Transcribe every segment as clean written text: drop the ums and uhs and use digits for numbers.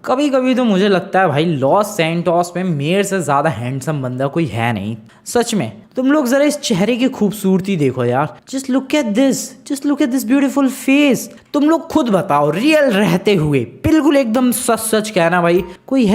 कभी कभी तो मुझे लगता है भाई लॉस सैंटोस में मेरे से ज़्यादा हैंडसम बंदा कोई है नहीं। सच में तुम लोग ज़रा इस चेहरे की खूबसूरती देखो यार। Just look at this beautiful face. तुम लोग खुद बताओ, रियल रहते हुए बिल्कुल एकदम सच सच कहना भाई, कोई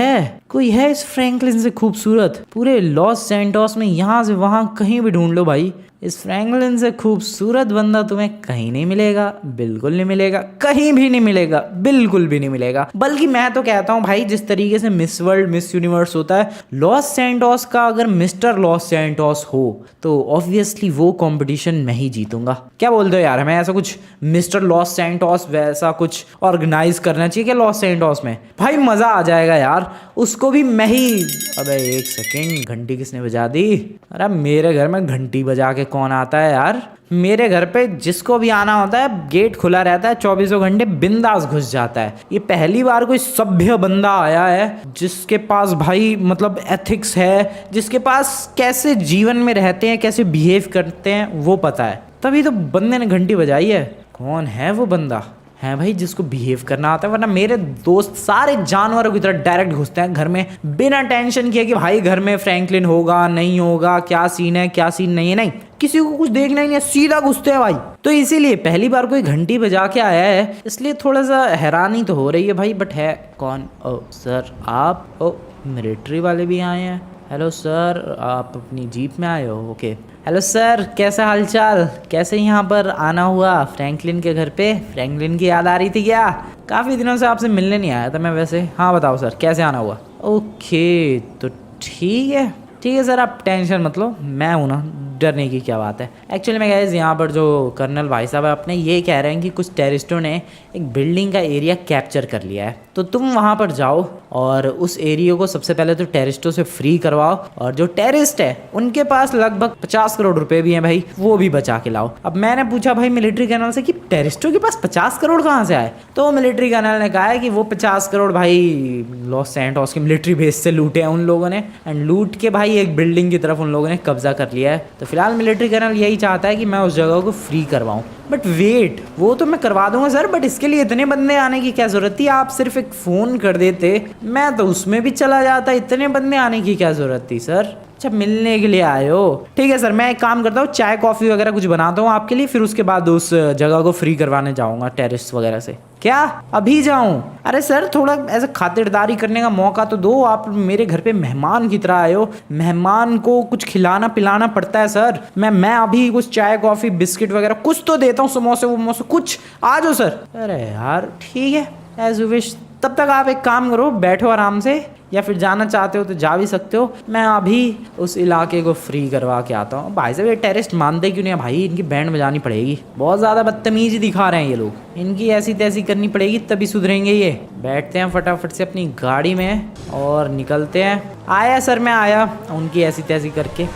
है इस फ्रैंकलिन से खूबसूरत? पूरे लॉस सैंटोस में यहाँ से वहाँ कहीं भी ढूंढ लो भाई, इस फ्रैंकलिन से खूबसूरत बंदा तुम्हें कहीं नहीं मिलेगा, बिल्कुल नहीं मिलेगा, कहीं भी नहीं मिलेगा, बिल्कुल भी नहीं मिलेगा। बल्कि मैं तो कहता हूँ भाई, जिस तरीके से मिस वर्ल्ड मिस यूनिवर्स होता है, लॉस सैंटोस का अगर मिस्टर लॉस सैंटोस हो तो ऑब्वियसली वो कंपटीशन मैं ही जीतूंगा। क्या बोलते हो यार? हमें ऐसा कुछ मिस्टर लॉस सैंटोस वैसा कुछ ऑर्गेनाइज करना चाहिए क्या लॉस सैंटोस में? भाई मजा आ जाएगा यार, उसको भी मैं ही। अबे एक सेकेंड, घंटी किसने बजा दी? अरे मेरे घर में घंटी बजा के कौन आता है यार? मेरे घर पे जिसको भी आना होता है गेट खुला रहता है, 24 घंटे बिंदास घुस जाता है। ये पहली बार कोई सभ्य बंदा आया है जिसके पास भाई मतलब एथिक्स है, जिसके पास कैसे जीवन में रहते हैं, कैसे बिहेव करते हैं वो पता है, तभी तो बंदे ने घंटी बजाई है। कौन है वो बंदा? है भाई जिसको बिहेव करना आता है, वरना मेरे दोस्त सारे जानवरों की तरह डायरेक्ट घुसते हैं घर में बिना टेंशन किए कि भाई घर में फ्रैंकलिन होगा नहीं होगा, क्या सीन है क्या सीन नहीं है। नहीं, किसी को कुछ देखना ही नहीं, सीधा घुसते हैं भाई। तो इसीलिए पहली बार कोई घंटी बजा के आया है, इसलिए थोड़ा सा हैरानी तो हो रही है भाई। बट है कौन? ओ सर आप? ओ मिलिट्री वाले भी आए हैं। हेलो सर, आप अपनी जीप में आए हो? ओके। हेलो सर, कैसा हालचाल? कैसे यहाँ पर आना हुआ फ्रैंकलिन के घर पे? फ्रैंकलिन की याद आ रही थी क्या? काफ़ी दिनों से आपसे मिलने नहीं आया था मैं वैसे। हाँ बताओ सर, कैसे आना हुआ? ओके तो ठीक है सर, आप टेंशन मत लो, मैं हूँ ना, डरने की क्या बात है। एक्चुअली मैं गाइस यहाँ पर जो कर्नल भाई साहब है अपने ये कह रहे हैं कि कुछ टेररिस्टों ने एक बिल्डिंग का एरिया कैप्चर कर लिया है, तो तुम वहाँ पर जाओ और उस एरिया को सबसे पहले तो टेररिस्टों से फ्री करवाओ, और जो टेररिस्ट है उनके पास लगभग 50 करोड़ रुपए भी हैं भाई, वो भी बचा के लाओ। अब मैंने पूछा भाई मिलिट्री कर्नल से कि टेररिस्टों के पास 50 करोड़ कहाँ से आए, तो मिलिट्री कर्नल ने कहा है कि वो 50 करोड़ भाई लॉस सैंटोस के मिलिट्री बेस से लूटे हैं उन लोगों ने, एंड लूट के भाई एक बिल्डिंग की तरफ उन लोगों ने कब्जा कर लिया है। तो फिलहाल मिलिट्री कर्नल यही चाहता है कि मैं उस जगह को फ्री करवाऊं। बट वेट, वो तो मैं करवा दूंगा सर, बट इसके लिए इतने बंदे आने की क्या जरूरत थी? आप सिर्फ एक फोन कर देते, मैं तो उसमें भी चला जाता। इतने बंदे आने की क्या जरूरत थी सर? अच्छा मिलने के लिए आए हो, ठीक है सर, मैं एक काम करता हूँ, चाय कॉफी वगैरह कुछ बनाता हूँ आपके लिए, फिर उसके बाद उस जगह को फ्री करवाने जाऊंगा टेररिस्ट वगैरह से। क्या अभी जाऊं? अरे सर थोड़ा ऐसा खातिरदारी करने का मौका तो दो, आप मेरे घर पे मेहमान की तरह आए हो, मेहमान को कुछ खिलाना पिलाना पड़ता है सर। मैं अभी कुछ चाय कॉफी बिस्किट वगैरह कुछ तो देता हूँ, समोसे वमोसे कुछ, आ जाओ सर। अरे यार ठीक है, एज यू विश। तब तक आप एक काम करो, बैठो आराम से, या फिर जाना चाहते हो तो जा भी सकते हो, मैं अभी उस इलाके को फ्री करवा के आता हूँ। भाई साहब ये टेररिस्ट मानते क्यों नहीं है भाई? इनकी बैंड बजानी पड़ेगी, बहुत ज़्यादा बदतमीजी दिखा रहे हैं ये लोग, इनकी ऐसी तैसी करनी पड़ेगी तभी सुधरेंगे ये। बैठते हैं फटाफट से अपनी गाड़ी में और निकलते हैं। आया सर, मैं आया उनकी ऐसी तैसी करके।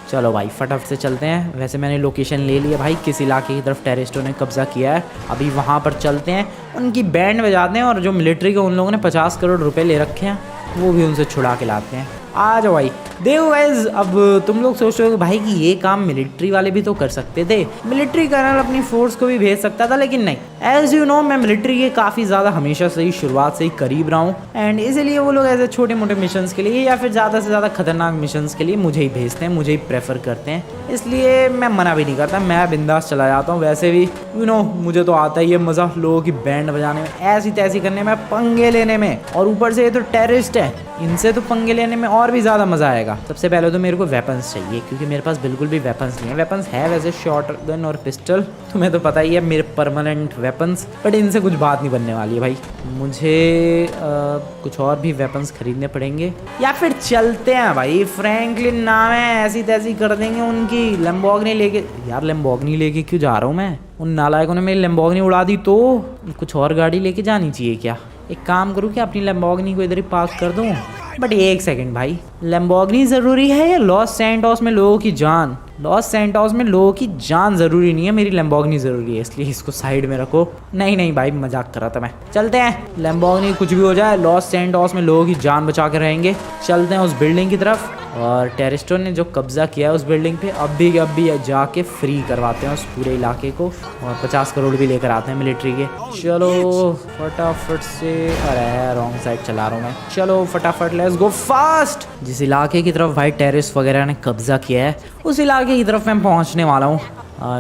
चलो भाई फटाफट से चलते हैं। वैसे मैंने लोकेशन ले लिया भाई, किस इलाके की तरफ टेररिस्टों ने कब्जा किया है, अभी वहाँ पर चलते हैं, उनकी बैंड बजाते हैं, और जो मिलिट्री के उन लोगों ने 50 करोड़ रुपए ले रखे हैं वो भी उनसे छुड़ा के लाते हैं। आ जाओ भाई। देखो गाइस, अब तुम लोग सोच रहे हो भाई कि ये काम मिलिट्री वाले भी तो कर सकते थे, मिलिट्री कर्नल अपनी फोर्स को भी भेज सकता था, लेकिन नहीं। एज यू नो मैं मिलिट्री के काफ़ी ज़्यादा हमेशा से ही शुरुआत से ही करीब रहा हूँ, एंड इसीलिए वो लोग ऐसे छोटे मोटे मिशंस के लिए या फिर ज़्यादा से ज़्यादा खतरनाक मिशंस के लिए मुझे ही भेजते हैं, मुझे ही प्रेफर करते हैं, इसलिए मैं मना भी नहीं करता, मैं बिंदास चला जाता हूँ। वैसे भी यू नो मुझे तो आता ही है मज़ा लोगों की बैंड बजाने में, ऐसी तैसी करने में, पंगे लेने में, और ऊपर से ये तो टेररिस्ट है, इनसे तो पंगे लेने में और भी ज़्यादा मज़ा आएगा। सबसे पहले तो मेरे को वेपन्स चाहिए, क्योंकि मेरे पास बिल्कुल भी वेपन्स नहीं है। वेपन्स है वैसे शॉर्ट गन और पिस्टल, तुम्हें तो पता ही है मेरे परमानेंट वेपन्स, बट इनसे कुछ बात नहीं बनने वाली है भाई। मुझे कुछ और भी वेपन्स खरीदने पड़ेंगे, या फिर चलते हैं भाई, फ्रैंकलिन नाम है, ऐसी तैसी कर देंगे उनकी। लैम्बोर्गिनी लेके, यार लैम्बोर्गिनी लेके क्यों जा रहा हूँ मैं? उन नालायकों ने मेरी लैम्बोर्गिनी उड़ा दी, तो कुछ और गाड़ी लेके जानी चाहिए क्या? एक काम करूँ कि अपनी लैम्बोर्गिनी को इधर ही पार्क कर दूँ। बट एक सेकंड भाई, लैम्बोर्गिनी ज़रूरी है या लॉस सैंटोस में लोगों की जान? लॉस सैंटोस में लोगों की जान ज़रूरी नहीं है, मेरी लैम्बोर्गिनी ज़रूरी है, इसलिए इसको साइड में रखो। नहीं नहीं भाई, मजाक कर रहा था मैं। चलते हैं, लैम्बोर्गिनी कुछ भी हो जाए, लॉस सैंटोस में लोगों की जान बचा के रहेंगे। चलते हैं उस बिल्डिंग की तरफ। और टेररिस्टों ने जो कब्जा किया है उस बिल्डिंग पे, अब भी जाके फ्री करवाते हैं उस पूरे इलाके को, और 50 करोड़ भी लेकर आते हैं मिलिट्री के। चलो फटाफट से, अरे रॉन्ग साइड चला रहा हूँ मैं। चलो फटाफट, लेट्स गो फास्ट। जिस इलाके की तरफ भाई टेररिस्ट वगैरह ने कब्जा किया है, उस इलाके की तरफ मैं पहुँचने वाला हूँ।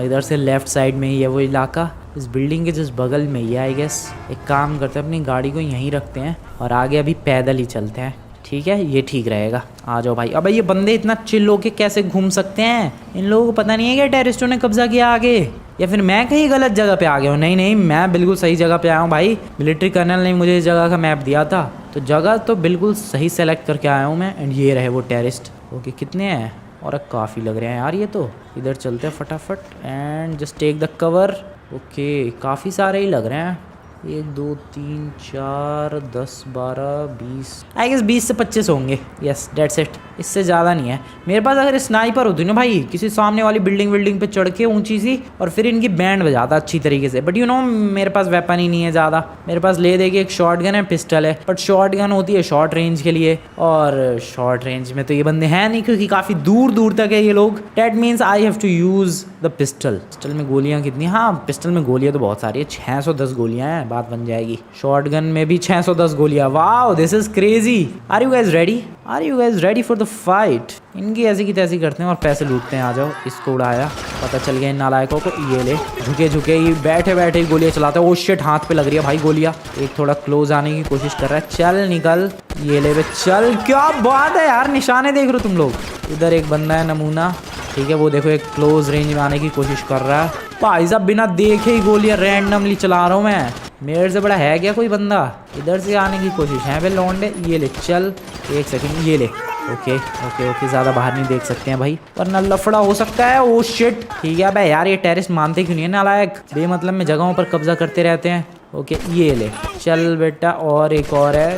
इधर से लेफ्ट साइड में ही है वो इलाका, इस बिल्डिंग के जिस बगल में ही है आई गेस। एक काम करते हैं, अपनी गाड़ी को यहीं रखते हैं और आगे अभी पैदल ही चलते हैं। ठीक है, ये ठीक रहेगा। आ जाओ भाई। अब ये बंदे इतना चिल होके कैसे घूम सकते हैं? इन लोगों को पता नहीं है कि टेररिस्टों ने कब्जा किया आगे, या फिर मैं कहीं गलत जगह पे आ गया हूँ? नहीं नहीं, मैं बिल्कुल सही जगह पे आया हूँ भाई। मिलिट्री कर्नल ने मुझे इस जगह का मैप दिया था, तो जगह तो बिल्कुल सही सेलेक्ट करके आया हूँ मैं। एंड ये रहे वो टेररिस्ट। ओके, कितने हैं? और काफ़ी लग रहे हैं यार ये तो। इधर चलते हैं फटाफट and just take the cover. Okay, काफ़ी सारे ही लग रहे हैं। 1 2 3 4 10 12 20, आई गेस 20 से 25 होंगे। यस दैट्स इट, इससे ज़्यादा नहीं है। मेरे पास अगर स्नाइपर होती ना भाई, किसी सामने वाली बिल्डिंग पे चढ़ के ऊंची सी, और फिर इनकी बैंड बजाता अच्छी तरीके से। बट यू नो, मेरे पास वेपन ही नहीं है ज़्यादा। मेरे पास ले दे के एक शॉर्ट गन है, पिस्टल है, बट शॉर्ट गन होती है शॉर्ट रेंज के लिए, और शॉर्ट रेंज में तो ये बंदे हैं नहीं, क्योंकि काफ़ी दूर दूर तक है ये लोग। That means I have to use the pistol. Pistol में गोलियाँ कितनी? हाँ, पिस्टल में गोलियाँ तो बहुत सारी है, 610 गोलियाँ हैं, बात बन जाएगी। शॉर्ट गन में भी 610 गोलियाँ। Wow, this is crazy. Are you guys ready? Are you guys ready for the fight? इनकी ऐसी की तैसी करते हैं और पैसे लूटते हैं। आ जाओ। इसको उड़ाया, पता चल गया इन नालायकों को। ये ले, झुके झुके ही बैठे बैठे ही गोलियाँ चलाते हैं। ओ शिट, हाथ पे लग रही है भाई गोलियाँ। एक थोड़ा क्लोज आने की कोशिश कर रहा है। चल निकल, ये ले बे, चल। क्या बात है यार, निशाने देख रहे हो तुम लोग? इधर एक बंदा है नमूना, ठीक है, वो देखो एक क्लोज रेंज में आने की कोशिश कर रहा है। भाई साहब बिना देखे ही गोलियां रैंडमली चला रहा हूँ मैं। मेरे से बड़ा है क्या कोई बंदा? इधर से आने की कोशिश है बे लौंडे। ये ले, चल एक सेकंड, ये ले। ओके ओके ओके, ज़्यादा बाहर नहीं देख सकते हैं भाई, वरना लफड़ा हो सकता है। ओ शिट, ठीक है भाई यार, ये टेररिस्ट मानते क्यों नहीं है नालायक? बेमतलब में जगहों पर कब्जा करते रहते हैं। ओके, ये ले, चल बेटा। और एक और है,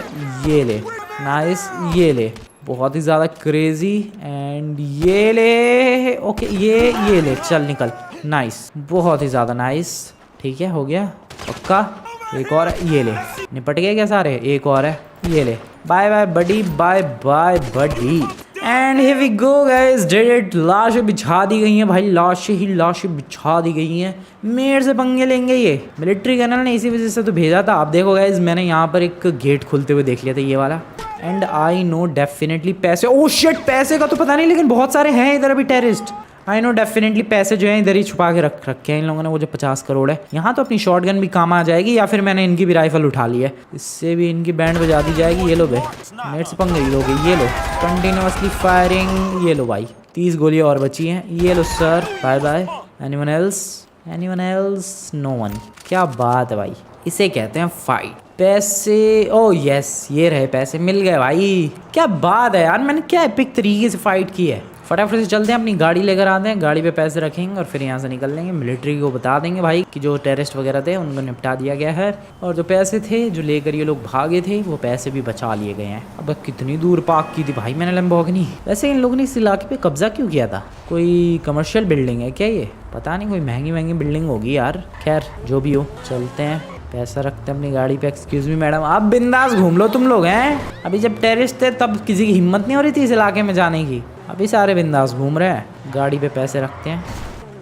ये ले, नाइस, ये ले, बहुत ही ज़्यादा क्रेजी। एंड ये ले, ओके, ये ले, चल निकल, नाइस, बहुत ही ज़्यादा नाइस। ठीक है, हो गया पक्का। एक और है, ये ले, निपट गए क्या सारे? एक और है, ये ले। Bye bye buddy, bye bye buddy. And here we go guys, did it. लाशें बिछा दी गई हैं भाई, लाशें बिछा दी गई हैं। मेरे से पंगे लेंगे ये? मिलिट्री कर्नल ने इसी वजह से तो भेजा था। आप देखो गाइस, मैंने यहाँ पर एक गेट खुलते हुए देख लिया था, ये वाला। एंड आई नो डेफिनेटली पैसे, ओ शिट, पैसे का तो पता नहीं, लेकिन बहुत सारे हैं इधर अभी टेररिस्ट। आई नो डेफिनेटली पैसे जो है इधर ही छुपा के रखे हैं इन लोगों ने, वो जो 50 करोड़ है। यहाँ तो अपनी शॉटगन भी काम आ जाएगी, या फिर मैंने इनकी भी राइफल उठा ली है, इससे भी इनकी बैंड बजा दी जाएगी। ये लो बे, मेरे से पंगे लोगे। ये लो, कंटिन्यूसली फायरिंग। ये लो भाई, 30 गोलियाँ और बची हैं। ये लो sir, bye bye. Anyone else? Anyone else? No one. क्या बात है भाई, इसे कहते हैं फाइट। पैसे, ओ यस, ये रहे पैसे, मिल गए भाई। क्या बात है यार, मैंने क्या एपिक तरीके से फाइट की है। फटाफट से चलते हैं, अपनी गाड़ी लेकर आते हैं, गाड़ी पे पैसे रखेंगे और फिर यहाँ से निकल लेंगे। मिलिट्री को बता देंगे भाई कि जो टेररिस्ट वगैरह थे उनको निपटा दिया गया है, और जो पैसे थे जो लेकर ये लोग भागे थे, वो पैसे भी बचा लिए गए हैं। अब कितनी दूर पार्क की थी भाई मैंने लैम्बोर्गिनी। वैसे इन लोगों ने इस इलाके पे कब्जा क्यों किया था? कोई कमर्शियल बिल्डिंग है क्या ये? पता नहीं, कोई महंगी बिल्डिंग होगी यार। खैर जो भी हो, चलते हैं, पैसा रखते हैं अपनी गाड़ी पे। एक्सक्यूज मी मैडम, आप बिंदास घूम लो तुम लोग हैं। अभी जब टेररिस्ट थे तब किसी की हिम्मत नहीं हो रही थी इस इलाके में जाने की, अभी सारे बिंदास घूम रहे हैं। गाड़ी पे पैसे रखते हैं,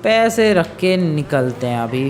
पैसे रख के निकलते हैं अभी।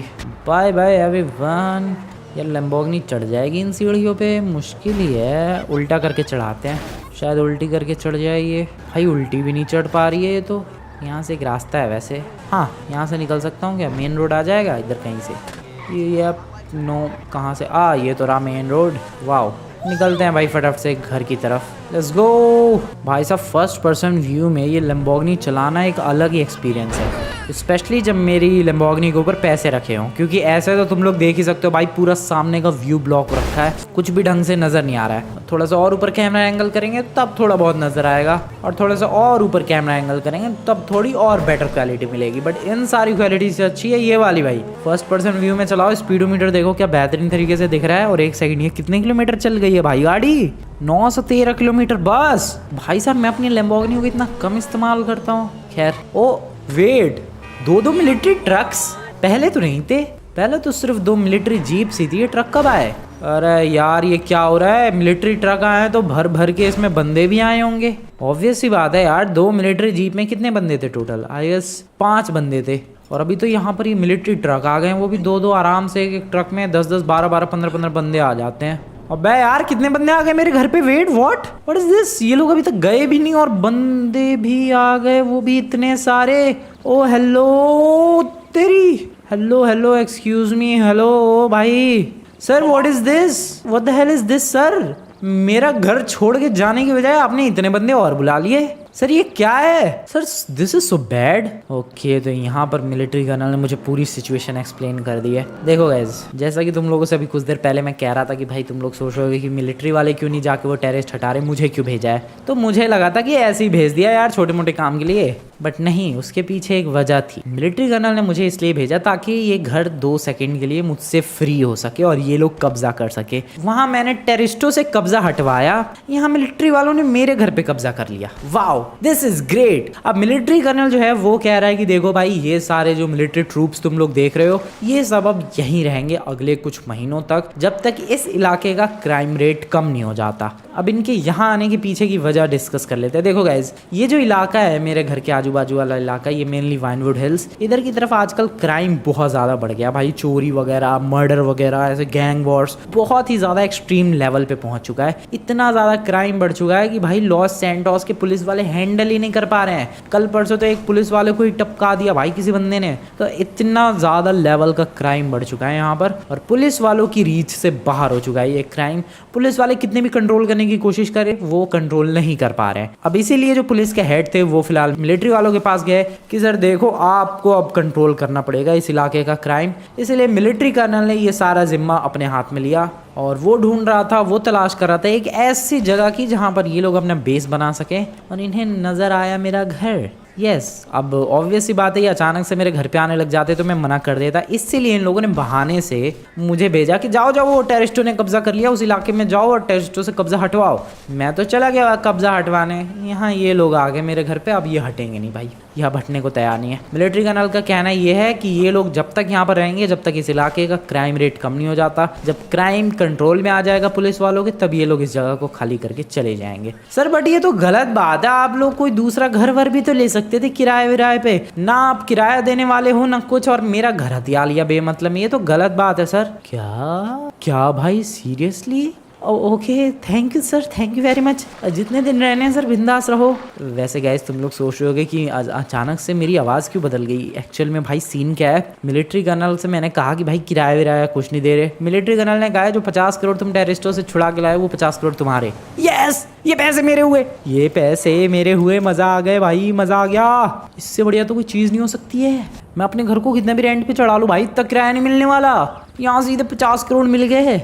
Bye bye everyone. यार लैम्बोर्गिनी चढ़ जाएगी इन सीढ़ियों पे? मुश्किल ही है। उल्टा करके चढ़ाते हैं, शायद उल्टी करके चढ़ जाए ये। भाई उल्टी भी नहीं चढ़ पा रही है ये तो। यहाँ से एक रास्ता है वैसे, हाँ यहाँ से निकल सकता हूँ क्या? मेन रोड आ जाएगा इधर कहीं से। ये नो, कहाँ से? ये तो रहा मेन रोड। वाओ, निकलते हैं भाई फटाफट से घर की तरफ। Let's go. भाई साहब, फर्स्ट पर्सन व्यू में ये लैम्बोर्गिनी चलाना एक अलग ही एक्सपीरियंस है, स्पेशली जब मेरी लैम्बोर्गिनी के ऊपर पैसे रखे हों, क्योंकि ऐसे तो तुम लोग देख ही सकते हो भाई, पूरा सामने का व्यू ब्लॉक रखा है, कुछ भी ढंग से नज़र नहीं आ रहा है। थोड़ा सा और ऊपर कैमरा एंगल करेंगे तब थोड़ा बहुत नज़र आएगा, और थोड़ा सा और ऊपर कैमरा एंगल करेंगे तब थोड़ी और बेटर क्वालिटी मिलेगी। बट इन सारी क्वालिटी से अच्छी है ये वाली भाई। फर्स्ट पर्सन व्यू में चलाओ, स्पीडोमीटर देखो क्या बेहतरीन तरीके से दिख रहा है। और एक सेकंड, ये कितने किलोमीटर चल गई है भाई गाड़ी? 913 किलोमीटर बस। भाई साहब, मैं अपनी लैम्बोर्गिनी को इतना कम इस्तेमाल करता हूँ। खैर, ओ वेट, दो मिलिट्री ट्रक्स? पहले तो नहीं थे, पहले तो सिर्फ 2 मिलिट्री जीप सी थी, ये ट्रक कब आए? अरे यार ये क्या हो रहा है, मिलिट्री ट्रक आए हैं तो भर भर के इसमें बंदे भी आए होंगे। ऑब्वियस सी बात है यार, 2 मिलिट्री जीप में कितने बंदे थे टोटल? आई गेस 5 बंदे थे। और अभी तो यहाँ पर ये मिलिट्री ट्रक आ गए हैं, वो भी 2-2 आराम से। एक ट्रक में 10-10, 12-12, 15-15 बंदे आ जाते हैं। अबे यार कितने बंदे आ गए मेरे घर पे? Wait, what is this? ये लोग अभी तक गए भी नहीं और बंदे भी आ गए, वो भी इतने सारे। ओ हेलो तेरी, हेलो एक्सक्यूज मी, हेलो भाई। Sir what is this, what the hell is this sir? मेरा घर छोड़ के जाने की बजाय आपने इतने बंदे और बुला लिए। सर ये क्या है sir? This is so bad. Okay, तो यहाँ पर मिलिट्री कर्नल ने मुझे पूरी सिचुएशन एक्सप्लेन कर दी है। देखो गाइज, जैसा कि तुम लोगों से अभी कुछ देर पहले मैं कह रहा था कि भाई तुम लोग सोच रहे होगे कि मिलिट्री वाले क्यों नहीं जाके वो टेररिस्ट हटा रहे, मुझे क्यों भेजा है। तो मुझे लगा था कि ऐसे ही भेज दिया यार छोटे मोटे काम के लिए, बट नहीं, उसके पीछे एक वजह थी। मिलिट्री कर्नल ने मुझे इसलिए भेजा ताकि ये घर 2 सेकंड के लिए मुझसे फ्री हो सके और ये लोग कब्जा कर सके। वहां मैंने टेररिस्टों से कब्जा हटवाया, यहाँ मिलिट्री वालों ने मेरे घर पे कब्जा कर लिया। Wow, this is great. अब मिलिट्री कर्नल जो है वो कह रहा है कि देखो भाई, ये सारे जो मिलिट्री ट्रूप्स तुम लोग देख रहे हो, ये सब अब यहीं रहेंगे अगले कुछ महीनों तक, जब तक इस इलाके का क्राइम रेट कम नहीं हो जाता। अब इनके यहाँ आने के पीछे की वजह डिस्कस कर लेते हैं। देखो गाइज, ये जो इलाका है मेरे घर के आजू बाजू वाला इलाका, ये मेनली वाइनवुड हिल्स, इधर की तरफ आजकल क्राइम बहुत ज्यादा बढ़ गया भाई। चोरी वगैरह, मर्डर वगैरह, ऐसे गैंग वॉर्स बहुत ही ज्यादा एक्सट्रीम लेवल पे पहुंच चुका है। इतना ज्यादा क्राइम बढ़ चुका है कि भाई लॉस सैंटोस के पुलिस वाले हैंडल ही नहीं कर पा रहे हैं। कल परसों तो एक पुलिस वाले को ही टपका दिया भाई किसी बंदे ने। तो इतना ज्यादा लेवल का क्राइम बढ़ चुका है यहाँ पर, और पुलिस वालों की रीच से बाहर हो चुका है ये क्राइम। पुलिस वाले कितने भी कंट्रोल करने की कोशिश करे, वो कंट्रोल नहीं कर पा रहे हैं। अब इसीलिए जो पुलिस के हेड थे वो फिलहाल मिलिट्री वालों के पास गए कि सर देखो, आपको अब कंट्रोल करना पड़ेगा इस इलाके का क्राइम। इसलिए मिलिट्री कर्नल ने ये सारा जिम्मा अपने हाथ में लिया और वो ढूंढ रहा था, वो तलाश कर रहा था एक ऐसी जगह की जहां पर ये लोग अपना बेस बना सके, और इन्हें नजर आया मेरा घर। यस, अब ऑब्वियस सी बात है, ये अचानक से मेरे घर पे आने लग जाते तो मैं मना कर देता। इसीलिए इन लोगों ने बहाने से मुझे भेजा कि जाओ जाओ, वो टेररिस्टों ने कब्जा कर लिया उस इलाके में, जाओ और टेररिस्टों से कब्जा हटवाओ। मैं तो चला गया कब्जा हटवाने, यहाँ ये लोग आ गए मेरे घर पे। अब ये हटेंगे नहीं भाई, यह हटने को तैयार नहीं है। मिलिट्री कर्नल का कहना यह है कि ये लोग जब तक यहाँ पर रहेंगे, जब तक इस इलाके का क्राइम रेट कम नहीं हो जाता, जब क्राइम कंट्रोल में आ जाएगा पुलिस वालों के, तब ये लोग इस जगह को खाली करके चले जाएंगे। सर बट ये तो गलत बात है, आप लोग कोई दूसरा घर वर भी तो ले सकते थे किराए विराए पे ना। आप किराया देने वाले हो ना कुछ, और मेरा घर हथिया लिया बेमतलब। ये तो गलत बात है सर। क्या भाई, seriously? Okay, thank you sir, thank you very much. जितने दिन रहने हैं सर बिंदास रहो। वैसे गाइस, तुम लोग सोच रहे होगे कि अचानक से मेरी आवाज़ क्यों बदल गई। एक्चुअल में भाई सीन क्या है, मिलिट्री कर्नल से मैंने कहा कि भाई किराया विराया कुछ नहीं दे रहे। मिलिट्री कर्नल ने कहा जो 50 करोड़ तुम टेररिस्टों से छुड़ा के लाए, वो 50 करोड़ तुम्हारे। यस, ये पैसे मेरे हुए, ये पैसे मेरे हुए। मज़ा आ गए भाई, मज़ा आ गया। इससे बढ़िया तो कोई चीज़ नहीं हो सकती है। मैं अपने घर को कितना भी रेंट पे चढ़ा लूँ भाई, इतना किराया नहीं मिलने वाला। यहाँ सीधे 50 करोड़ मिल गए।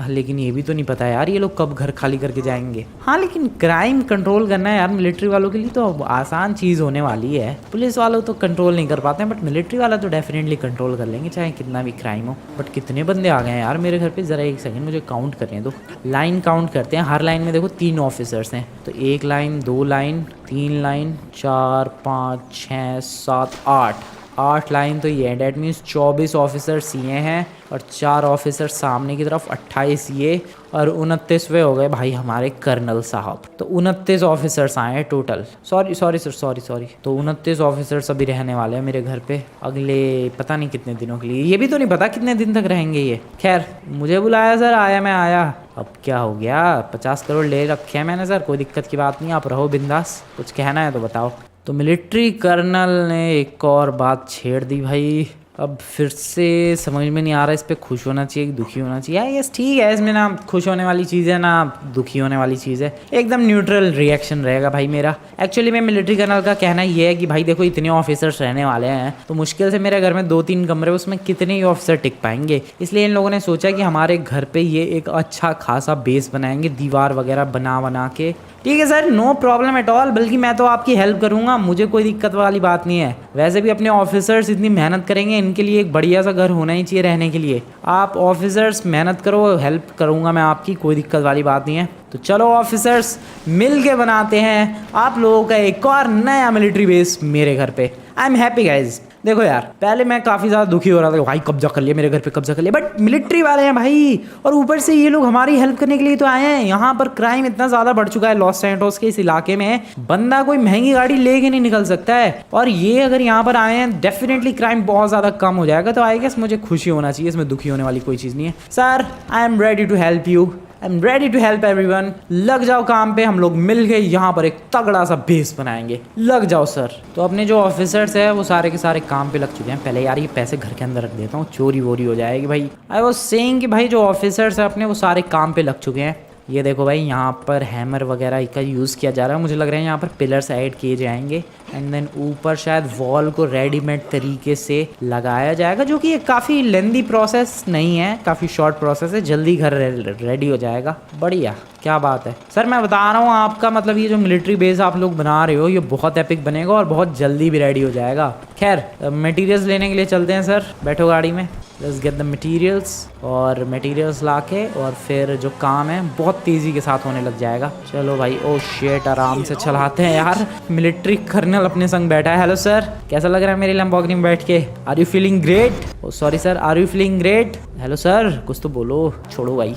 लेकिन ये भी तो नहीं पता यार ये लोग कब घर खाली करके जाएंगे। हाँ, लेकिन क्राइम कंट्रोल करना है यार मिलिट्री वालों के लिए तो आसान चीज़ होने वाली है। पुलिस वालों तो कंट्रोल नहीं कर पाते हैं, बट मिलिट्री वाला तो डेफिनेटली कंट्रोल कर लेंगे चाहे कितना भी क्राइम हो। बट कितने बंदे आ गए हैं यार मेरे घर पे, ज़रा एक सेकंड मुझे काउंट करने दो। लाइन काउंट करते हैं। हर लाइन में देखो 3 ऑफिसर्स हैं, तो 1 लाइन, 2 लाइन, 3 लाइन, 4, 5, 6, 7, 8 लाइन तो ये है। डैट मीन्स 24 ऑफिसर्स ये हैं और 4 ऑफिसर सामने की तरफ, 28 ये, और 29वें हो गए भाई हमारे कर्नल साहब। तो 29 ऑफिसर्स आए हैं टोटल। Sorry sir. तो 29 ऑफिसर्स अभी रहने वाले हैं मेरे घर पे अगले पता नहीं कितने दिनों के लिए। ये भी तो नहीं पता कितने दिन तक रहेंगे ये। खैर, मुझे बुलाया सर, आया मैं आया। अब क्या हो गया, 50 करोड़ ले रखे हैं मैंने सर, कोई दिक्कत की बात नहीं, आप रहो बिंदास। कुछ कहना है तो बताओ। तो मिलिट्री कर्नल ने एक और बात छेड़ दी भाई। अब फिर से समझ में नहीं आ रहा इस पे खुश होना चाहिए कि दुखी होना चाहिए। यस ठीक है, इसमें ना खुश होने वाली चीज़ है ना दुखी होने वाली चीज़ है, एकदम न्यूट्रल रिएक्शन रहेगा भाई मेरा। एक्चुअली में मिलिट्री कर्नल का कहना ये है कि भाई देखो इतने ऑफिसर्स रहने वाले हैं तो मुश्किल से मेरे घर में 2-3 कमरे, उसमें कितने ही ऑफिसर टिक पाएंगे। इसलिए इन लोगों ने सोचा कि हमारे घर पर ये एक अच्छा खासा बेस बनाएंगे, दीवार वगैरह बना के ठीक है sir, no problem at all, बल्कि मैं तो आपकी हेल्प करूंगा, मुझे कोई दिक्कत वाली बात नहीं है। वैसे भी अपने ऑफिसर्स इतनी मेहनत करेंगे, इनके लिए एक बढ़िया सा घर होना ही चाहिए रहने के लिए। आप ऑफिसर्स मेहनत करो, हेल्प करूंगा मैं आपकी, कोई दिक्कत वाली बात नहीं है। तो चलो ऑफिसर्स, मिल के बनाते हैं आप लोगों का एक और नया मिलिट्री बेस मेरे घर पे। I am happy guys. देखो यार, पहले मैं काफ़ी ज़्यादा दुखी हो रहा था, भाई कब्जा कर लिया मेरे घर पे, कब्जा कर लिया, बट मिलिट्री वाले हैं भाई, और ऊपर से ये लोग हमारी हेल्प करने के लिए तो आए हैं। यहाँ पर क्राइम इतना ज़्यादा बढ़ चुका है लॉस सैंटोस के इस इलाके में, बंदा कोई महंगी गाड़ी लेके नहीं निकल सकता है, और ये अगर यहाँ पर आए हैं डेफिनेटली क्राइम बहुत ज़्यादा कम हो जाएगा। तो आई गेस मुझे खुशी होना चाहिए, इसमें दुखी होने वाली कोई चीज़ नहीं है। Sir I am ready to help you, I am ready to help everyone. लग जाओ काम पे, हम लोग मिल के यहाँ पर एक तगड़ा सा बेस बनाएंगे, लग जाओ सर। तो अपने जो ऑफिसर्स है वो सारे के सारे काम पे लग चुके हैं। पहले यार ये पैसे घर के अंदर रख देता हूँ, चोरी वोरी हो जाएगी भाई। आई वाज सेइंग कि भाई जो ऑफिसर्स है अपने वो सारे काम पे लग चुके हैं। ये देखो भाई, यहाँ पर हैमर वगैरह का यूज़ किया जा रहा है, मुझे लग रहा है यहाँ पर पिलर्स ऐड किए जाएंगे, एंड देन ऊपर शायद वॉल को रेडीमेड तरीके से लगाया जाएगा, जो कि एक काफ़ी लेंदी प्रोसेस नहीं है, काफ़ी शॉर्ट प्रोसेस है, जल्दी घर रेडी हो जाएगा। बढ़िया, क्या बात है सर, मैं बता रहा हूँ आपका मतलब ये जो मिलिट्री बेस आप लोग बना रहे हो ये बहुत एपिक बनेगा और बहुत जल्दी भी रेडी हो जाएगा। खैर मटेरियल्स लेने के लिए चलते हैं सर, बैठो गाड़ी में, लेट्स गेट द मटेरियल्स। और मटेरियल्स लाके और फिर जो काम है बहुत तेज़ी के साथ होने लग जाएगा। चलो भाई, ओ शेट, आराम से चलाते हैं यार, मिलिट्री कर्नल अपने संग बैठा है। हेलो सर, कैसा लग रहा है मेरी लैम्बोर्गिनी में बैठ के? Are you feeling great? Oh sorry sir, are you feeling great? Hello sir, कुछ तो बोलो, छोड़ो भाई,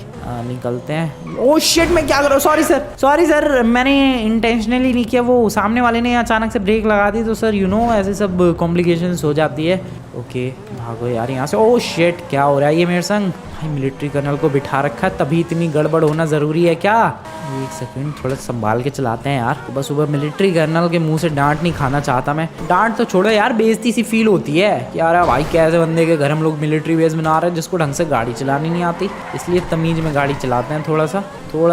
निकलते हैं। ओ शिट, मैं क्या कर रहा हूँ? सॉरी सर, मैंने इंटेंशनली नहीं किया, वो सामने वाले ने अचानक से ब्रेक लगा दी, तो सर यू नो ऐसे सब कॉम्प्लिकेशंस हो जाती है। ओके भागो यार यहाँ से। ओ शिट, क्या हो रहा है ये मेरे संग? भाई मिलिट्री कर्नल को बिठा रखा है, तभी इतनी गड़बड़ होना ज़रूरी है क्या? एक सेकंड, थोड़ा संभाल के चलाते हैं यार। सुबह सुबह मिलिट्री कर्नल के मुंह से डांट नहीं खाना चाहता मैं। डांट तो छोड़ो यार, बेइज्जती सी फील होती है कि यार भाई कैसे बंदे के घर हम लोग मिलिट्री बेस बना रहे हैं जिसको ढंग से गाड़ी चलानी नहीं आती। इसलिए तमीज़ में गाड़ी चलाते हैं, थोड़ा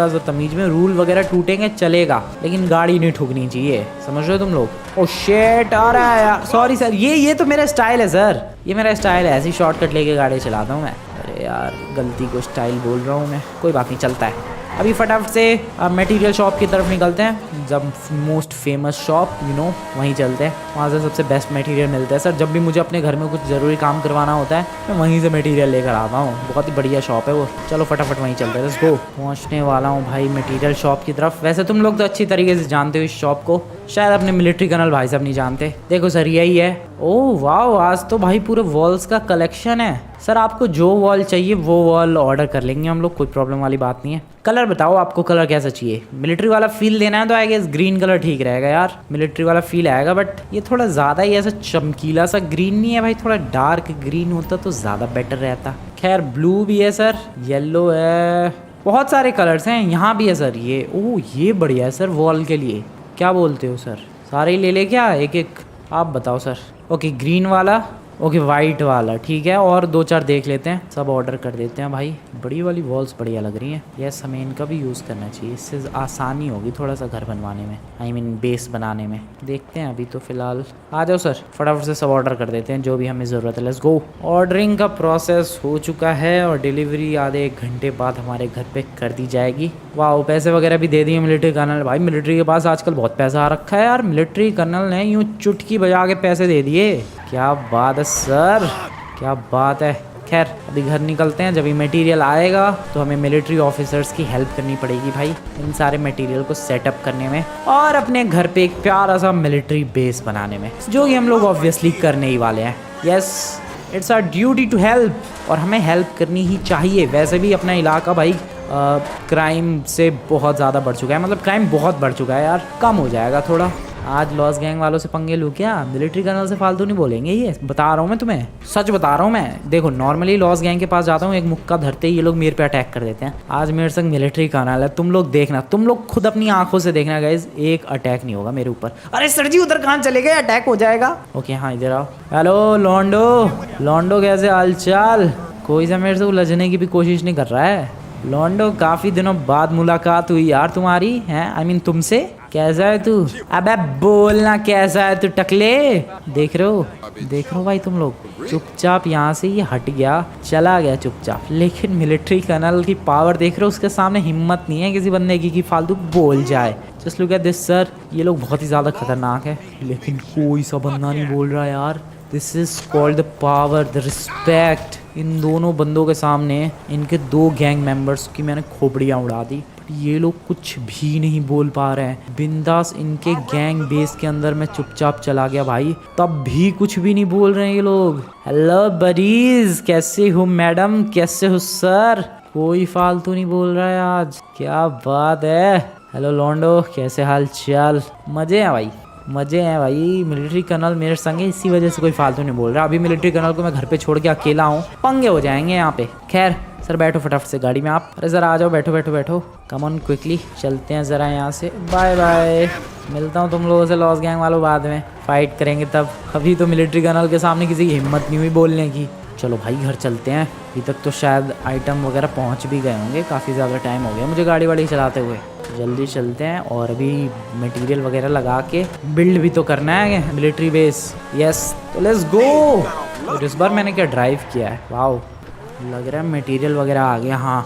सा तमीज़ में। रूल वगैरह टूटेंगे चलेगा, लेकिन गाड़ी नहीं ठुकनी चाहिए, समझ रहे हो तुम लोग? ओ शेट, आ रहा है यार, सॉरी सर, ये तो मेरा स्टाइल है सर, ये मेरा स्टाइल है, ऐसी शॉर्टकट लेके गाड़ी चलाता हूँ मैं। अरे यार गलती को स्टाइल बोल रहा हूँ मैं, कोई बात नहीं, चलता है। अभी फटाफट से मटेरियल शॉप की तरफ निकलते हैं, जब most famous shop you know वहीं चलते हैं, वहाँ से सबसे बेस्ट मटेरियल मिलता है सर। जब भी मुझे अपने घर में कुछ ज़रूरी काम करवाना होता है मैं वहीं से मटेरियल लेकर आता हूँ, बहुत ही बढ़िया शॉप है वो। चलो फटाफट वहीं चलते हैं, लेट्स गो। पहुँचने वाला हूँ भाई मटेरियल शॉप की तरफ। वैसे तुम लोग तो अच्छी तरीके से जानते हो इस शॉप को, शायद अपने मिलिट्री कर्नल भाई साहब नहीं जानते। देखो सर यही है। ओह वाह, आज तो भाई पूरे वॉल्स का कलेक्शन है सर, आपको जो वॉल चाहिए वो वॉल ऑर्डर कर लेंगे हम लोग, कोई प्रॉब्लम वाली बात नहीं है। कलर बताओ आपको कलर कैसा चाहिए? मिलिट्री वाला फील देना है तो आई गेस ग्रीन कलर ठीक रहेगा यार, मिलिट्री वाला फील आएगा, बट ये थोड़ा ज़्यादा ही ऐसा चमकीला सा ग्रीन नहीं है भाई, थोड़ा डार्क ग्रीन होता तो ज़्यादा बेटर रहता। खैर ब्लू भी है सर, येलो है, बहुत सारे कलर्स हैं, यहाँ भी है सर ये। ओह ये बढ़िया है सर वॉल के लिए, क्या बोलते हो सर? सारे ही ले ले क्या, एक एक आप बताओ सर। ओके ग्रीन वाला, ओके वाइट वाला, ठीक है, और दो चार देख लेते हैं, सब ऑर्डर कर देते हैं भाई। बड़ी वाली वॉल्स बढ़िया लग रही हैं, यस हमें इनका भी यूज़ करना चाहिए, इससे आसानी होगी थोड़ा सा घर बनवाने में, आई मीन बेस बनाने में। देखते हैं, अभी तो फिलहाल आ जाओ सर, फटाफट से सब ऑर्डर कर देते हैं जो भी हमें ज़रूरत है, लेट्स गो। ऑर्डरिंग का प्रोसेस हो चुका है और डिलीवरी आधे एक घंटे बाद हमारे घर पे कर दी जाएगी। वाह, पैसे वगैरह भी दे दिए मिलिट्री कर्नल भाई, मिलिट्री के पास आजकल बहुत पैसा आ रखा है यार, मिलिट्री कर्नल ने यूँ चुटकी बजा के पैसे दे दिए, क्या बात है सर, क्या बात है। खैर अभी घर निकलते हैं, जब ये मटेरियल आएगा तो हमें मिलिट्री ऑफिसर्स की हेल्प करनी पड़ेगी भाई इन सारे मटेरियल को सेटअप करने में और अपने घर पे एक प्यारा सा मिलिट्री बेस बनाने में, जो कि हम लोग ऑब्वियसली करने ही वाले हैं। Yes it's our duty to help, और हमें हेल्प करनी ही चाहिए। वैसे भी अपना इलाका भाई क्राइम से बहुत ज़्यादा बढ़ चुका है, मतलब क्राइम बहुत बढ़ चुका है यार, कम हो जाएगा थोड़ा। आज लॉस गैंग वालों से पंगे लूँ क्या? मिलिट्री कर्नल से फालतू नहीं बोलेंगे, ये बता रहा हूँ मैं तुम्हें, सच बता रहा हूँ मैं। देखो नॉर्मली लॉस गैंग के पास जाता हूँ, एक मुक्का धरते ही ये लोग मेरे पे अटैक कर देते हैं। आज मेरे संग मिलिट्री कर्नल है, तुम लोग देखना, तुम लोग खुद अपनी आंखों से देखना गाइज, एक अटैक नहीं होगा मेरे ऊपर। अरे सर जी उधर कहाँ चले गए, अटैक हो जाएगा। ओके हाँ इधर आओ। हेलो लॉन्डो कैसे हालचाल? कोई सा मेरे से उलझने की भी कोशिश नहीं कर रहा है। लॉन्डो काफी दिनों बाद मुलाकात हुई यार तुम्हारी, हैं आई मीन तुमसे। कैसा है तू? अबे बोलना कैसा है तू टकले? देख रहे हो भाई तुम लोग, चुपचाप यहाँ से ये हट गया, चला गया चुपचाप, लेकिन मिलिट्री कर्नल की पावर देख रहे हो, उसके सामने हिम्मत नहीं है किसी बंदे की कि फालतू बोल जाए। Just look at this sir. ये लोग बहुत ही ज़्यादा खतरनाक है, लेकिन कोई सा बंदा नहीं बोल रहा यार। This is called the power, the respect. इन दोनों बंदों के सामने इनके 2 गैंग मेंबर्स की मैंने खोपड़ियाँ उड़ा दी। ये लोग कुछ भी नहीं बोल पा रहे हैं। बिंदास इनके गैंग बेस के अंदर मैं चुपचाप चला गया भाई, तब भी कुछ भी नहीं बोल रहे हैं ये लोग। हेलो बडीज, कैसे हो मैडम, कैसे हो सर? कोई फालतू नहीं बोल रहा है आज, क्या बात है। हेलो लॉन्डो, कैसे हाल चाल? मजे हैं भाई, मजे हैं भाई। मिलिट्री कर्नल मेरे संग है, इसी वजह से कोई फालतू नहीं बोल रहा। अभी मिलिट्री कर्नल को मैं घर पे छोड़ के अकेला हूँ, पंगे हो जाएंगे यहाँ पे। खैर सर बैठो फटाफट से गाड़ी में आप। अरे ज़रा आ जाओ, बैठो बैठो बैठो, कम ऑन क्विकली, चलते हैं ज़रा यहाँ से। बाय बाय, मिलता हूँ तुम लोगों से लॉस गैंग वालों बाद में, फाइट करेंगे तब। अभी तो मिलिट्री कर्नल के सामने किसी की हिम्मत नहीं हुई बोलने की। चलो भाई घर चलते हैं। अभी तक तो शायद आइटम वगैरह पहुंच भी गए होंगे, काफ़ी ज़्यादा टाइम हो गया मुझे गाड़ी वाड़ी चलाते हुए। जल्दी चलते हैं और अभी मटेरियल वगैरह लगा के बिल्ड भी तो करना है मिलिट्री बेस। यस तो लेट्स गो। और इस बार मैंने क्या ड्राइव किया है, वाओ, लग रहा है मटेरियल वगैरह आ गया। हाँ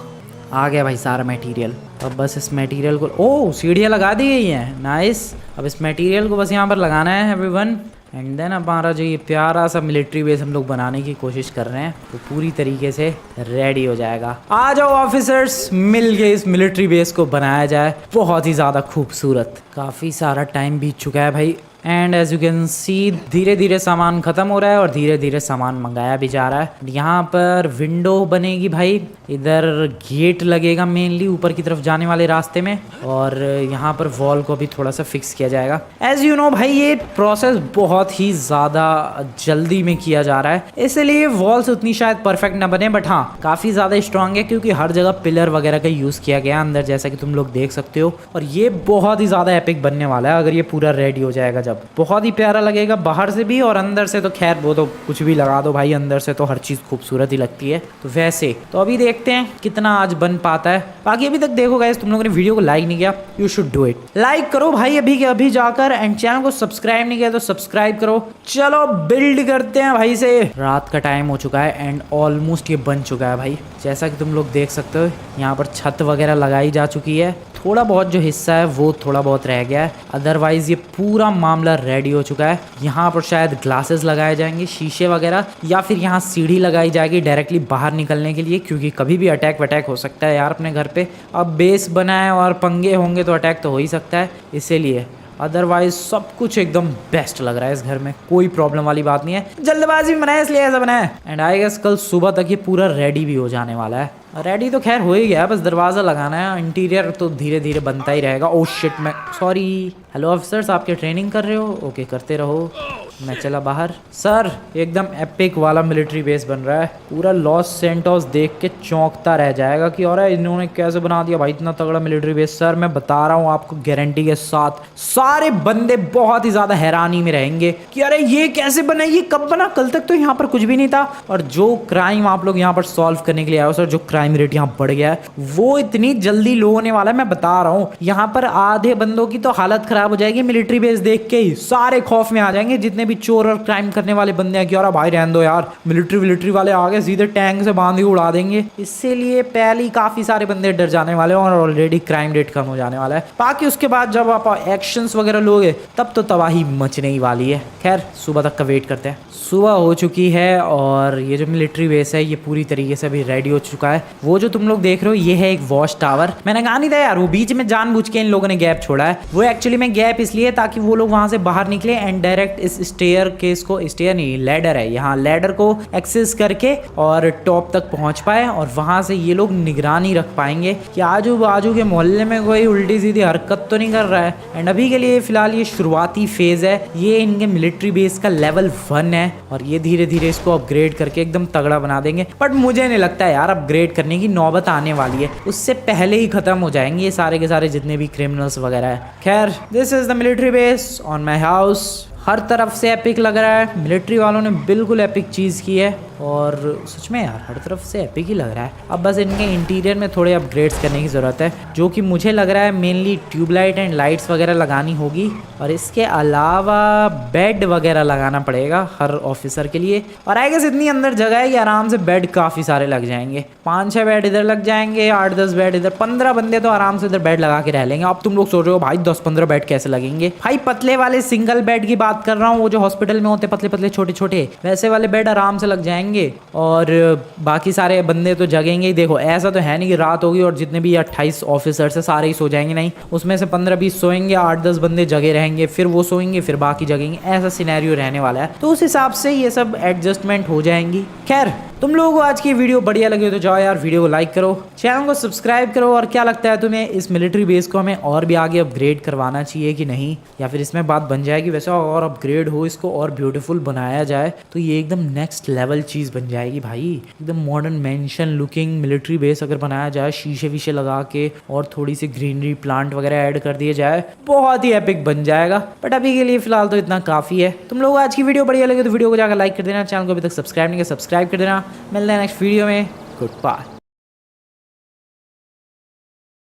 आ गया भाई सारा मटेरियल। अब बस इस मटेरियल को, ओह सीढ़ियाँ लगा दी गई हैं, नाइस। अब इस मटेरियल को बस यहाँ पर लगाना है एवरीवन, एंड देन अब हमारा जो ये प्यारा सा मिलिट्री बेस हम लोग बनाने की कोशिश कर रहे हैं तो पूरी तरीके से रेडी हो जाएगा। आ जाओ ऑफिसर्स, मिल के इस मिलिट्री बेस को बनाया जाए, बहुत ही ज़्यादा खूबसूरत। काफ़ी सारा टाइम बीत चुका है भाई, and as you can see धीरे धीरे सामान ख़त्म हो रहा है और धीरे धीरे सामान मंगाया भी जा रहा है। यहाँ पर विंडो बनेगी भाई, इधर गेट लगेगा मेनली ऊपर की तरफ जाने वाले रास्ते में, और यहाँ पर वॉल को भी थोड़ा सा फिक्स किया जाएगा। एज यू नो भाई ये प्रोसेस बहुत ही ज़्यादा जल्दी में किया जा रहा है, इसलिए वॉल्स उतनी शायद परफेक्ट ना बने, बट हाँ काफ़ी ज़्यादा स्ट्रांग है क्योंकि हर जगह पिलर वगैरह का यूज़ किया गया अंदर, जैसा कि तुम लोग देख सकते हो। और ये बहुत ही ज़्यादा एपिक बनने वाला है अगर ये पूरा रेडी हो जाएगा, बहुत ही प्यारा लगेगा बाहर से भी और अंदर से तो खैर वो तो कुछ भी लगा दो भाई, अंदर से तो हर चीज़ खूबसूरत ही लगती है। तो वैसे तो अभी देखते हैं कितना आज बन पाता है। बाकी अभी तक देखो गाइस, तुम लोगों ने वीडियो को लाइक नहीं किया, you should do it, like करो भाई अभी के अभी जाकर, एंड चैनल को सब्सक्राइब नहीं किया तो सब्सक्राइब करो। चलो बिल्ड करते हैं भाई से। रात का टाइम हो चुका है एंड ऑलमोस्ट ये बन चुका है भाई, जैसा कि तुम लोग देख सकते हो। यहाँ पर छत वगैरह लगाई जा चुकी है, थोड़ा बहुत जो हिस्सा है वो थोड़ा बहुत रह गया है, अदरवाइज ये पूरा मामला रेडी हो चुका है। यहाँ पर शायद ग्लासेस लगाए जाएंगे, शीशे वगैरह, या फिर यहाँ सीढ़ी लगाई जाएगी डायरेक्टली बाहर निकलने के लिए, क्योंकि कभी भी अटैक वटैक हो सकता है यार अपने घर पे। अब बेस बना है और पंगे होंगे तो अटैक तो हो ही सकता है, इसीलिए। अदरवाइज सब कुछ एकदम बेस्ट लग रहा है इस घर में, कोई प्रॉब्लम वाली बात नहीं है। जल्दबाजी में बनाया इसलिए ऐसा बना है, एंड आई गेस कल सुबह तक ये पूरा रेडी भी हो जाने वाला है। रेडी तो खैर हो ही गया, बस दरवाज़ा लगाना है, इंटीरियर तो धीरे धीरे बनता ही रहेगा। ओह शिट, मैं सॉरी। हेलो ऑफिसर्स, आप क्या ट्रेनिंग कर रहे हो? ओके करते रहो, मैं चला बाहर। सर एकदम एपिक वाला मिलिट्री बेस बन रहा है, पूरा लॉस सेंटोस देख के चौंकता रह जाएगा कि अरे इन्होंने कैसे बना दिया भाई इतना तगड़ा मिलिट्री बेस। सर मैं बता रहा हूँ आपको गारंटी के साथ, सारे बंदे बहुत ही ज़्यादा हैरानी में रहेंगे कि अरे ये कैसे बना, ये कब बना, कल तक तो यहाँ पर कुछ भी नहीं था। और जो क्राइम आप लोग यहाँ पर सॉल्व करने के लिए आए हो सर, जो क्राइम रेट यहाँ बढ़ गया है वो इतनी जल्दी लो होने वाला है, मैं बता रहा हूँ। यहाँ पर आधे बंदों की तो हालत खराब हो जाएगी मिलिट्री बेस देख के ही, सारे खौफ में आ जाएंगे जितने भी चोर और क्राइम करने वाले बंदे हैं कि यार भाई रहने दो यार, मिलिट्री वाले आ गए सीधे टैंक से बांध के उड़ा देंगे। इसीलिए पहले ही काफी सारे बंदे डर जाने वाले हैं और ऑलरेडी क्राइम रेट कम हो जाने वाला है। बाकी उसके बाद जब आप एक्शंस वगैरह लोगे तब तो तबाही मचने ही वाली है। खैर सुबह तक का वेट करते हैं। सुबह हो चुकी है और ये जो मिलिट्री बेस है ये पूरी तरीके से अभी रेडी हो चुका है। वो जो तुम लोग देख रहे हो ये है एक वॉच टावर। मैंने कहा नहीं था यार, वो बीच में जानबूझ के इन लोगों ने गैप छोड़ा है। वो एक्चुअली में गैप इसलिए ताकि वो लोग वहां से बाहर निकले एंड डायरेक्ट इस स्टेयर केस को, स्टेयर नहीं लैडर है, यहाँ लैडर को एक्सेस करके और टॉप तक पहुंच पाए और वहां से ये लोग निगरानी रख पाएंगे कि आजू बाजू के मोहल्ले में कोई उल्टी सीधी हरकत तो नहीं कर रहा है। एंड अभी के लिए फिलहाल ये शुरुआती फेज है, ये इनके मिलिट्री बेस का लेवल 1 है और ये धीरे धीरे इसको अपग्रेड करके एकदम तगड़ा बना देंगे। बट मुझे नहीं लगता यार अपग्रेड करने की नौबत आने वाली है, उससे पहले ही खत्म हो जाएंगे ये सारे के सारे जितने भी क्रिमिनल्स वगैरह है। खैर this is the military base on my house. हर तरफ से एपिक लग रहा है। मिलिट्री वालों ने बिल्कुल एपिक चीज़ की है और सच में यार हर तरफ से एपिक ही लग रहा है। अब बस इनके इंटीरियर में थोड़े अपग्रेड्स करने की ज़रूरत है, जो कि मुझे लग रहा है मेनली ट्यूबलाइट एंड लाइट्स वगैरह लगानी होगी और इसके अलावा बेड वगैरह लगाना पड़ेगा हर ऑफिसर के लिए। और आई गेस इतनी अंदर जगह है कि आराम से बेड काफ़ी सारे लग जाएंगे। 5-6 बेड इधर लग जाएंगे, 8-10 बेड इधर, 15 बंदे तो आराम से इधर बेड लगा के रह लेंगे। अब तुम लोग सोच रहे हो भाई 10-15 बेड कैसे लगेंगे? भाई पतले वाले सिंगल बेड की बात कर रहा हूँ, वो जो हॉस्पिटल में होते पतले पतले छोटे छोटे, वैसे वाले बेड आराम से लग जाएंगे और बाकी सारे बंदे तो जगेंगे ही। देखो ऐसा तो है नहीं कि रात होगी और जितने भी 28 ऑफिसर्स है सारे ही सो जाएंगे, नहीं, उसमें से 15-20 सोएंगे, 8-10 बंदे जगे रहेंगे, फिर वो सोएंगे, फिर बाकी जगेंगे। ऐसा सिनेरियो रहने वाला है, तो उस हिसाब से ये सब एडजस्टमेंट हो जाएंगी। खैर तुम लोगों को आज की वीडियो बढ़िया लगी हो तो जाओ यार वीडियो को लाइक करो, चैनल को सब्सक्राइब करो। और क्या लगता है तुम्हें, इस मिलिट्री बेस को हमें और भी आगे अपग्रेड करवाना चाहिए कि नहीं, या फिर इसमें बात बन जाएगी वैसा और अपग्रेड हो, इसको और ब्यूटीफुल बनाया जाए तो ये एकदम नेक्स्ट लेवल चीज़ बन जाएगी भाई। एकदम modern mention looking military base अगर बनाया जाए, शीशे वीशे लगा के और थोड़ी सी ग्रीनरी प्लांट वगैरह ऐड कर दिए जाए, बहुत ही एपिक बन जाएगा। बट अभी के लिए फिलहाल तो इतना काफ़ी है। तुम लोग आज की वीडियो बढ़िया लगे तो वीडियो को जाकर लाइक कर देना, चैनल को अभी तक सब्सक्राइब नहीं किया सब्सक्राइब कर देना। मिलते हैं नेक्स्ट वीडियो में, गुड बाय।